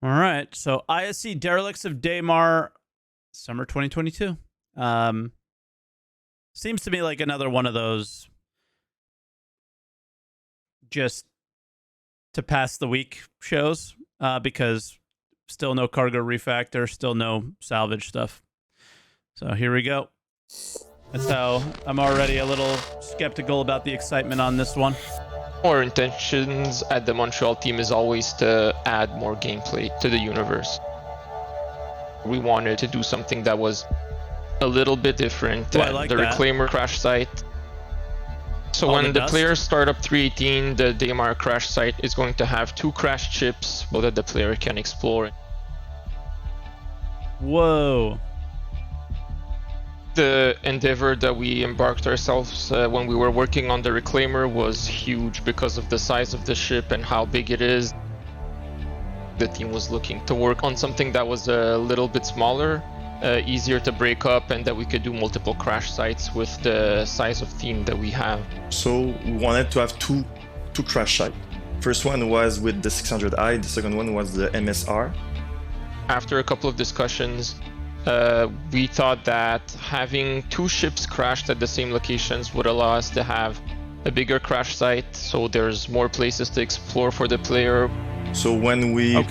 All right. So ISC Derelicts of Daymar, summer 2022. Seems to me like another one of those just to pass the week shows, because still no cargo refactor, still no salvage stuff. So here we go. That's how I'm already a little skeptical about the excitement on this one. Our intentions at the Montreal team is always to add more gameplay to the universe. We wanted to do something that was a little bit different than the Reclaimer crash site. So when the players start up 318, the Daymar crash site is going to have 2 crash chips so that the player can explore. Whoa. The endeavor that we embarked ourselves when we were working on the Reclaimer was huge because of the size of the ship and how big it is. The team was looking to work on something that was a little bit smaller, easier to break up, and that we could do multiple crash sites with the size of team that we have. So we wanted to have two crash sites. First one was with the 600i, the second one was the MSR. After a couple of discussions, we thought that having 2 ships crashed at the same locations would allow us to have a bigger crash site, so there's more places to explore for the player. So when we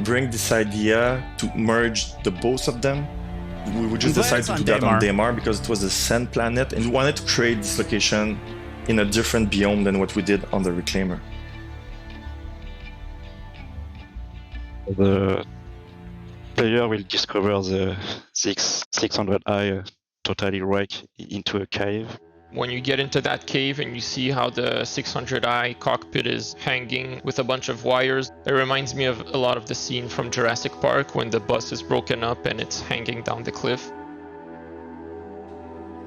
bring this idea to merge the both of them, we would just decide to do that on Daymar because it was a sand planet, and we wanted to create this location in a different biome than what we did on the Reclaimer. The player will discover the 600i totally wrecked into a cave. When you get into that cave and you see how the 600i cockpit is hanging with a bunch of wires, it reminds me of a lot of the scene from Jurassic Park when the bus is broken up and it's hanging down the cliff.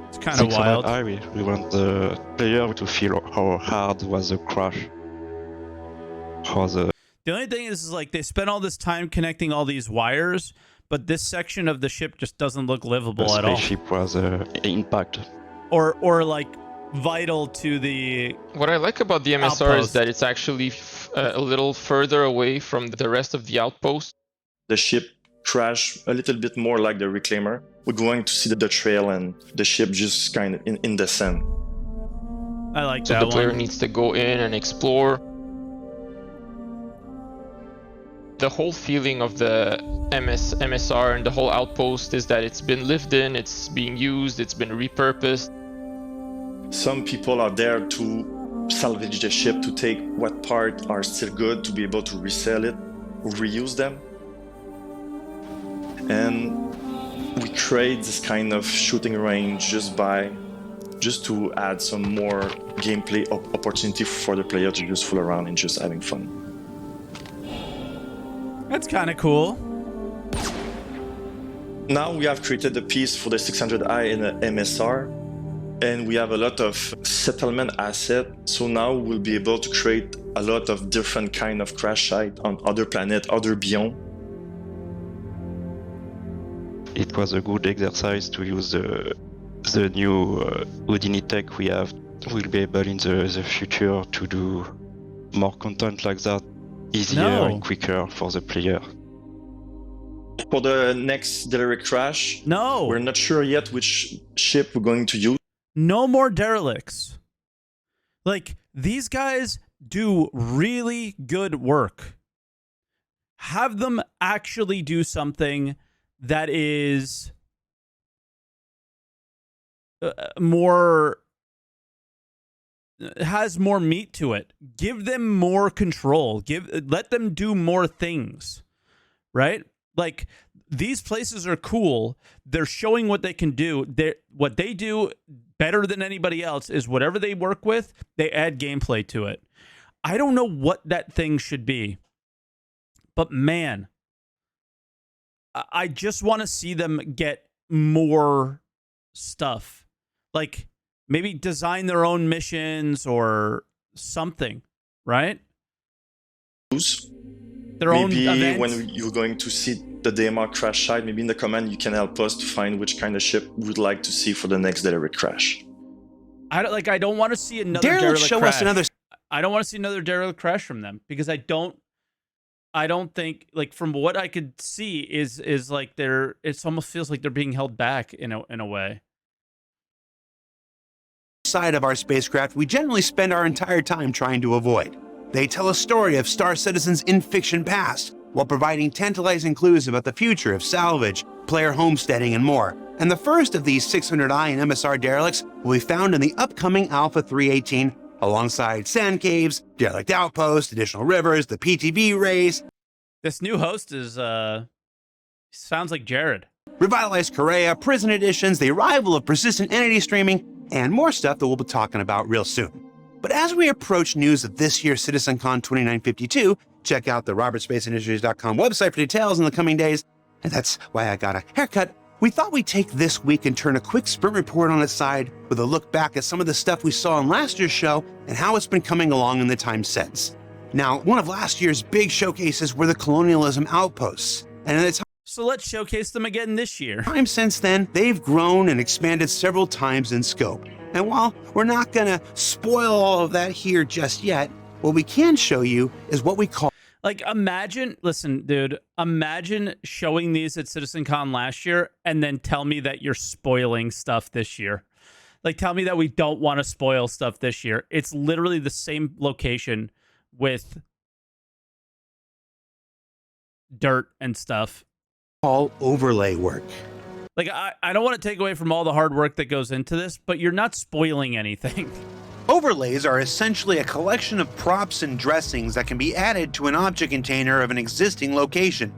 It's kind of wild. We want the player to feel how hard was the crash. The only thing is like they spent all this time connecting all these wires, but this section of the ship just doesn't look livable at all. The spaceship was impact. Or like vital to the. What I like about the MSR is that it's actually a little further away from the rest of the outpost. The ship crashed a little bit more like the Reclaimer. We're going to see the trail and the ship just kind of in the sand. I like that. So the player needs to go in and explore. The whole feeling of the MSR and the whole outpost is that it's been lived in, it's being used, it's been repurposed. Some people are there to salvage the ship, to take what parts are still good, to be able to resell it, or reuse them. And we create this kind of shooting range just to add some more gameplay opportunity for the player to just fool around and just having fun. That's kind of cool. Now we have created a piece for the 600i and the MSR, and we have a lot of settlement assets. So now we'll be able to create a lot of different kind of crash sites on other planets, other biomes. It was a good exercise to use the new Houdini tech we have. We'll be able in the future to do more content like that. Easier and quicker for the player. For the next Derelict crash, we're not sure yet which ship we're going to use. No more Derelicts. Like, these guys do really good work. Have them actually do something that is has more meat to it. Give them more control. Let them do more things, right? Like, these places are cool. They're showing what they can do. What they do better than anybody else is whatever they work with, they add gameplay to it. I don't know what that thing should be, but man, I just want to see them get more stuff. Like, maybe design their own missions or something, right? Their own event. When you're going to see the Daymar crash site, maybe in the comment you can help us to find which kind of ship we would like to see for the next Derelict crash. I don't want to see another Derelict crash. I don't want to see another Derelict crash from them because I don't I don't think, like, from what I could see is like it almost feels like they're being held back in a way. Side of our spacecraft we generally spend our entire time trying to avoid. They tell a story of Star Citizen's in-fiction past, while providing tantalizing clues about the future of salvage, player homesteading, and more. And the first of these 600i and MSR derelicts will be found in the upcoming Alpha 318, alongside sand caves, derelict outposts, additional rivers, the PTV race. This new host is sounds like Jared. Revitalized Korea, prison editions, the arrival of persistent entity streaming, and more stuff that we'll be talking about real soon. But as we approach news of this year's CitizenCon 2952, check out the robertspaceindustries.com website for details in the coming days. And that's why I got a haircut. We thought we'd take this week and turn a quick sprint report on its side with a look back at some of the stuff we saw in last year's show and how it's been coming along in the time since. Now, one of last year's big showcases were the colonialism outposts. And at the So let's showcase them again this year. time since then, they've grown and expanded several times in scope. And while we're not gonna spoil all of that here just yet, what we can show you is what we call... Like, listen, dude, imagine showing these at CitizenCon last year and then tell me that you're spoiling stuff this year. Like, tell me that we don't want to spoil stuff this year. It's literally the same location with dirt and stuff. All overlay work. Like, I don't want to take away from all the hard work that goes into this, but you're not spoiling anything. Overlays are essentially a collection of props and dressings that can be added to an object container of an existing location.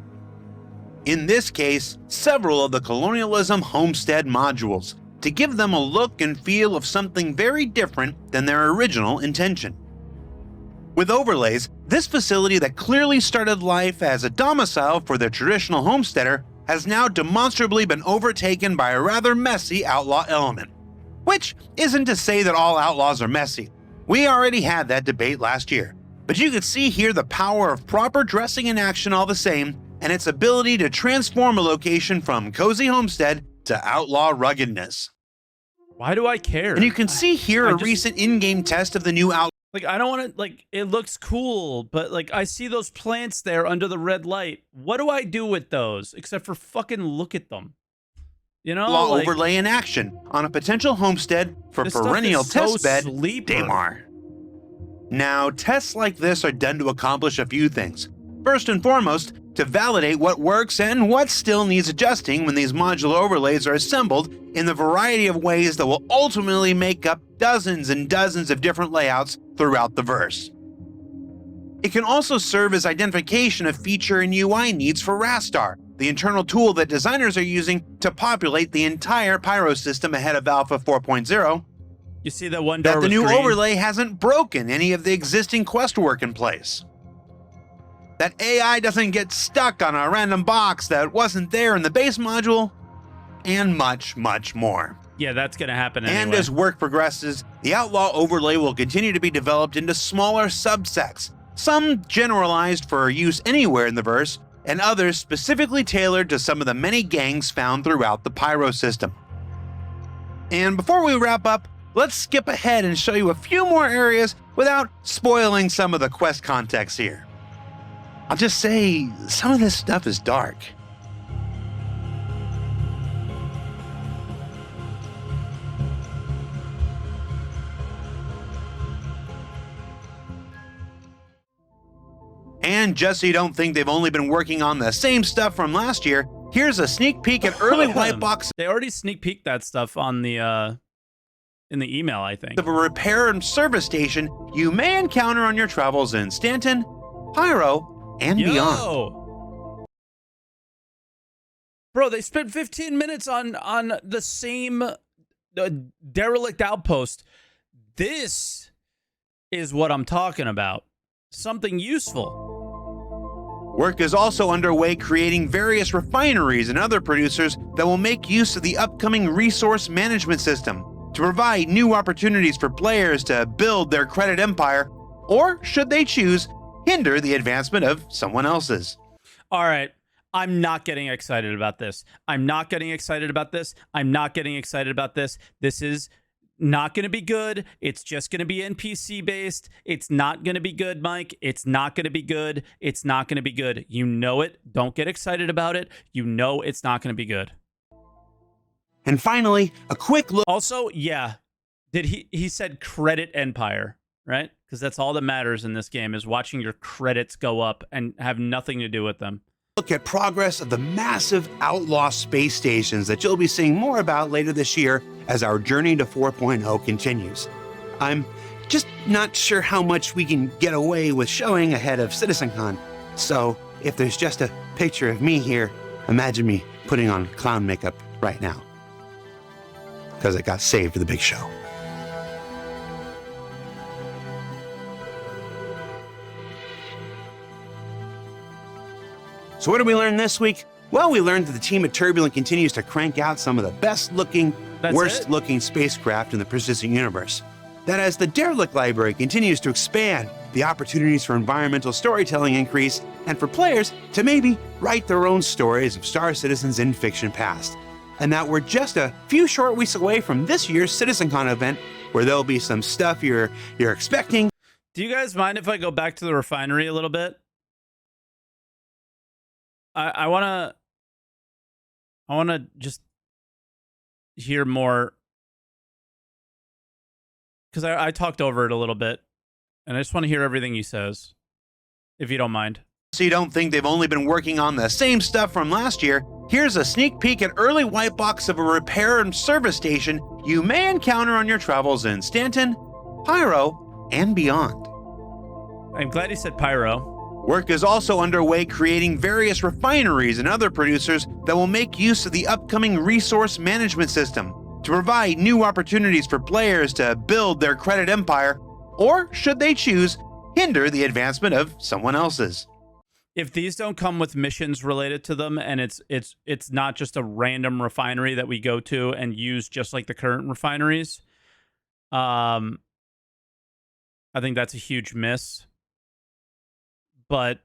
In this case, several of the colonialism homestead modules, to give them a look and feel of something very different than their original intention. With overlays, this facility that clearly started life as a domicile for the traditional homesteader has now demonstrably been overtaken by a rather messy outlaw element. Which isn't to say that all outlaws are messy. We already had that debate last year. But you can see here the power of proper dressing in action all the same, and its ability to transform a location from cozy homestead to outlaw ruggedness. Why do I care? And you can see here a recent in-game test of the new outlaw. Like, I don't want to, like, it looks cool, but, like, I see those plants there under the red light. What do I do with those except for fucking look at them? You know, like, overlay in action on a potential homestead for perennial testbed Daymar. Now, tests like this are done to accomplish a few things. First and foremost, to validate what works and what still needs adjusting when these modular overlays are assembled in the variety of ways that will ultimately make up dozens and dozens of different layouts throughout the verse. It can also serve as identification of feature and UI needs for Rastar, the internal tool that designers are using to populate the entire Pyro system ahead of Alpha 4.0. You see that one door that the new green? Overlay hasn't broken any of the existing quest work in place. That AI doesn't get stuck on a random box that wasn't there in the base module, and much, much more. Yeah, that's going to happen anyway. And as work progresses, the Outlaw Overlay will continue to be developed into smaller subsets, some generalized for use anywhere in the verse, and others specifically tailored to some of the many gangs found throughout the Pyro system. And before we wrap up, let's skip ahead and show you a few more areas without spoiling some of the quest context here. I'll just say, some of this stuff is dark. And just so you don't think they've only been working on the same stuff from last year, here's a sneak peek at early white box. They already sneak peeked that stuff on the in the email, I think. Of a repair and service station you may encounter on your travels in Stanton, Pyro, and beyond. Bro, they spent 15 minutes on the same derelict outpost. This is what I'm talking about. Something useful. Work is also underway creating various refineries and other producers that will make use of the upcoming resource management system to provide new opportunities for players to build their credit empire, or should they choose, hinder the advancement of someone else's. All right. I'm not getting excited about this. I'm not getting excited about this. I'm not getting excited about this. This is not going to be good. It's just going to be NPC based. It's not going to be good, Mike. It's not going to be good. It's not going to be good. You know it. Don't get excited about it. You know it's not going to be good. And finally, a quick look. Also, yeah, he said credit Empire, right? Because that's all that matters in this game is watching your credits go up and have nothing to do with them. Look at progress of the massive outlaw space stations that you'll be seeing more about later this year as our journey to 4.0 continues. I'm just not sure how much we can get away with showing ahead of CitizenCon. So if there's just a picture of me here, imagine me putting on clown makeup right now. Because it got saved for the big show. So what did we learn this week? Well, we learned that the team at Turbulent continues to crank out some of the best-looking, worst-looking spacecraft in the persistent universe. That as the Derelict library continues to expand, the opportunities for environmental storytelling increase, and for players to maybe write their own stories of Star Citizens in fiction past. And that we're just a few short weeks away from this year's CitizenCon event, where there'll be some stuff you're expecting. Do you guys mind if I go back to the refinery a little bit? I wanna just hear more, because I talked over it a little bit, and I just want to hear everything he says, if you don't mind. So you don't think they've only been working on the same stuff from last year? Here's a sneak peek at early white box of a repair and service station you may encounter on your travels in Stanton, Pyro, and beyond. I'm glad he said Pyro. Work is also underway creating various refineries and other producers that will make use of the upcoming resource management system to provide new opportunities for players to build their credit empire, or should they choose, hinder the advancement of someone else's. If these don't come with missions related to them, and it's not just a random refinery that we go to and use just like the current refineries, I think that's a huge miss. But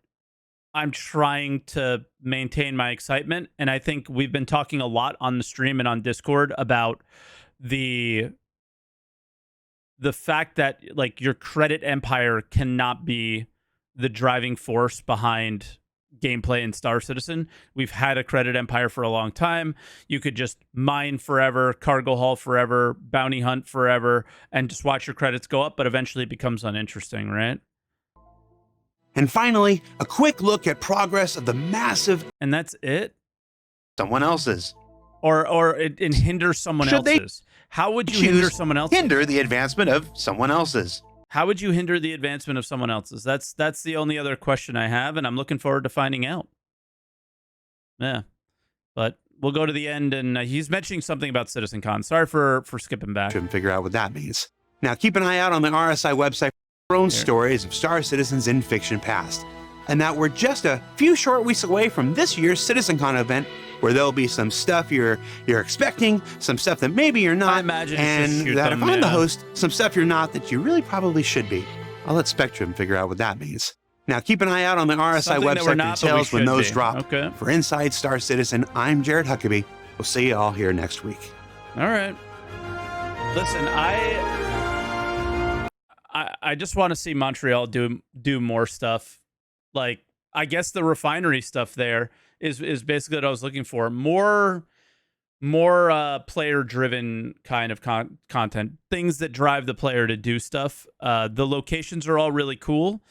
I'm trying to maintain my excitement, and I think we've been talking a lot on the stream and on Discord about the fact that like your credit empire cannot be the driving force behind gameplay in Star Citizen. We've had a credit empire for a long time. You could just mine forever, cargo haul forever, bounty hunt forever, and just watch your credits go up, but eventually it becomes uninteresting, right? And finally, a quick look at progress of the massive... And that's it? Someone else's. Or it hinder someone else's. How would you hinder someone else's? Hinder the advancement of someone else's. How would you hinder the advancement of someone else's? That's the only other question I have, and I'm looking forward to finding out. Yeah. But we'll go to the end, and he's mentioning something about CitizenCon. Sorry for skipping back. Shouldn't figure out what that means. Now, keep an eye out on the RSI website for our own stories of Star Citizens in fiction past. And that we're just a few short weeks away from this year's CitizenCon event, where there'll be some stuff you're expecting, some stuff that maybe you're not, I imagine and that if I'm the host, some stuff you're not that you really probably should be. I'll let Spectrum figure out what that means. Now, keep an eye out on the RSI website for details when those drop. Okay. For Inside Star Citizen, I'm Jared Huckabee. We'll see you all here next week. All right. Listen, I just want to see Montreal do more stuff. Like, I guess the refinery stuff there is basically what I was looking for. More player-driven kind of content. Things that drive the player to do stuff. The locations are all really cool.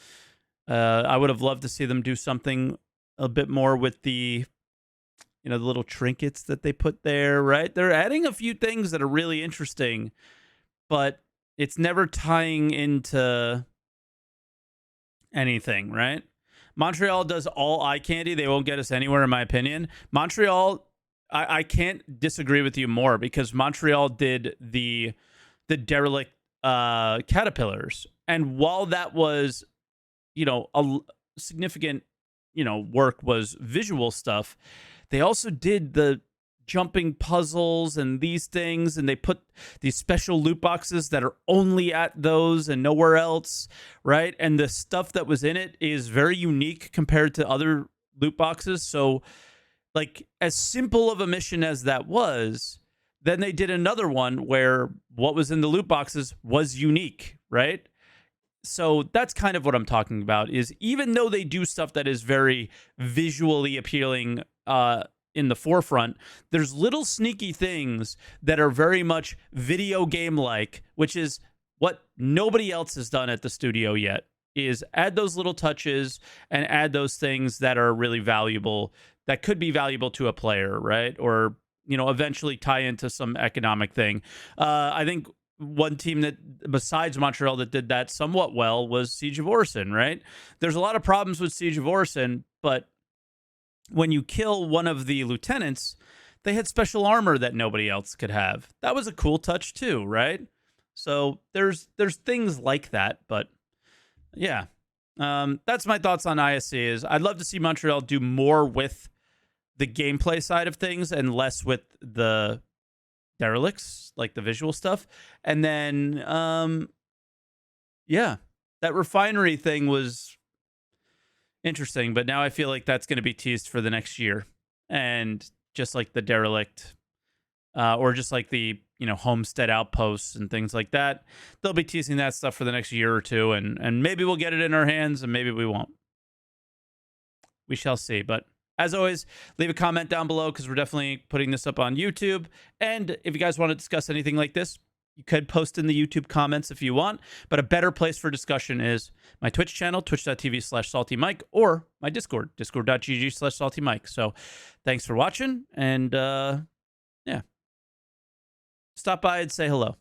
I would have loved to see them do something a bit more with the little trinkets that they put there, right? They're adding a few things that are really interesting, but it's never tying into anything, right? Montreal does all eye candy. They won't get us anywhere, in my opinion. Montreal, I can't disagree with you more, because Montreal did the derelict caterpillars. And while that was, a significant, work was visual stuff, they also did the jumping puzzles and these things, and they put these special loot boxes that are only at those and nowhere else, right? And the stuff that was in it is very unique compared to other loot boxes. So, like, as simple of a mission as that was, then they did another one where what was in the loot boxes was unique, right? So that's kind of what I'm talking about, is even though they do stuff that is very visually appealing in the forefront, there's little sneaky things that are very much video game-like, which is what nobody else has done at the studio yet, is add those little touches and add those things that are really valuable, that could be valuable to a player, right? Or, you know, eventually tie into some economic thing. I think one team that, besides Montreal, that did that somewhat well was Siege of Orison, right? There's a lot of problems with Siege of Orison, but when you kill one of the lieutenants, they had special armor that nobody else could have. That was a cool touch too, right? So there's things like that, but yeah. That's my thoughts on ISC. Is I'd love to see Montreal do more with the gameplay side of things and less with the Derelicts, like the visual stuff. And then, yeah, that refinery thing was interesting, but now I feel like that's going to be teased for the next year. And just like the Derelict, or just like the, you know, homestead outposts and things like that, they'll be teasing that stuff for the next year or two, and maybe we'll get it in our hands and maybe we won't. We shall see. But as always, leave a comment down below, because we're definitely putting this up on YouTube. And if you guys want to discuss anything like this, you could post in the YouTube comments if you want, but a better place for discussion is my Twitch channel, twitch.tv/SaltEMike, or my Discord, discord.gg/SaltEMike. So thanks for watching, and yeah, stop by and say hello.